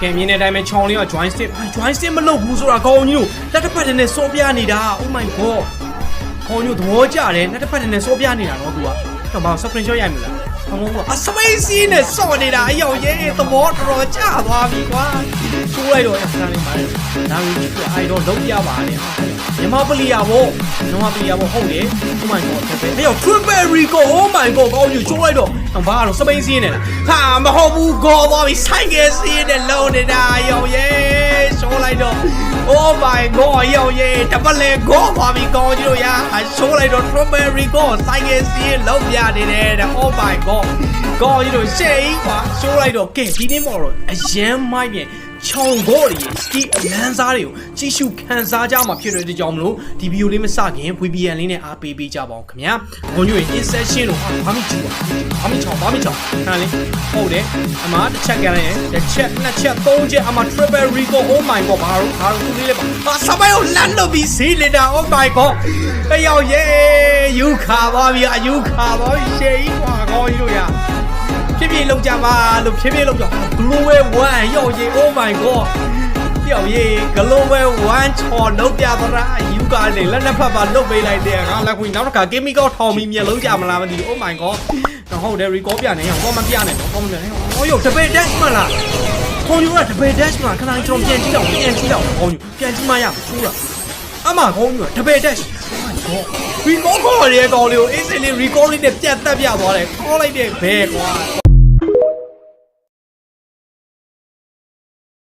ကဲမြင်းတဲ့အတိုင်းပဲချောင်းလေးက join stick မလုပ်ဘူးဆိုတာကောင်းကြီးတို့လက်တစ်ဖက်တည်းနဲ့စောပြနေတာ oh my god ကောင်းကြီးတို့သဘောကျတယ်လက်တစ်ဖက်တည်းနဲ့စောပြနေတာနော်သူကတော့ဘာ screenshot ရိုက်မလားအမေကအစပိတ်စီးနဲ့စော့နေတာအယောင်ရဲသဘောတော်ကျသွားပြီကွာချိုးလိုက်တော့အခါလေးပါဒါဝီကြီးကအဲ့တော့လုံးပြပါတယ်မြမပလီယာဘောဟုတ်တယ် oh my god အဲ့တော့ triple rico oh my god ကောင်းကြီးချိုးလိုက်တော့ဘာကတော့စပိတ်စီးနေတာဟာမဟုတ်ဘူးကောသွားပြီဆိုင်ကယ်စီးနဲ့လုံးနေတာအယောင်ရဲချိုးလိုက်တော့ oh my god အယောင်ရဲတပလဲကောသွားပြီကောင်းကြီးတို့ရာချိုးလိုက်တော့ triple rico ဆိုင်ကယ်စီးလုံးပြနေတယ် oh my god ကောင်းကြီးတို့ရှေ့ကွာရှိုးလိုက်တော့ကဲဒီနေ့မှာတော့အရန်မိုက်ပြန်ချောင်းဘော်တွေစကီအလန်းစားတွေကိုကြည့်ရှုခန်းစားကြမှာဖြစ်တဲ့ကြောင့်မလို့ဒီဗီဒီယိုလေးမစခင် VPN လေးနဲ့အားပေးပေးကြပါအောင်ခင်ဗျာဘုံညွေ insertion လို့ဘာမှမကြည့်ပါဘာမှချောင်းခါလေးဟုတ်တယ်အမတစ်ချက်ကန်လိုက်တစ်ချက်နှစ်ချက်သုံးချက်အမ triple rico oh my god ဘာလို့သူလေးလဲပါစပိုင်ကိုလမ်းလို့ပြီးစီးနေတာ oh my god တယောက်ရဲယူခါပါပြီရှေ့ကွာကောင်းကြီးတို့ရဖြည်းဖြည်းလောက်ကြပါလို့ဖြည်းဖြည်းလောက်ကြ global 1ရောက်ရေ oh my god ပြောက်ရေ global 1ချော်လောက်ပြသလားယူကားနေလက်နှစ်ဖက်ပါလုတ်ပေးလိုက်တယ်ငါလက်ခွေနောက်တစ်ခါ chemical ထောင်ပြီးမျက်လုံးကြမလားမသိဘူး oh my god တော့ဟုတ်တယ် record ပြနေအောင်ကောမပြနေတော့ကောမပြနေဟောရုပ်တပည့် dash မလားခွန်ယူကတပည့် dash မှာခဏကျွန်တော်ပြန်ကြည့်တော့ကောင်းယူပြန်ကြည့်မှရမှာထိုးတာအမကောင်းယူတပည့် dash record ခေါ်ရဲကောင်းလေးကို instantly record လေးနဲ့ပြတ်တက်ပြသွားတယ်ခေါ်လိုက်တဲ့ဘဲကွာ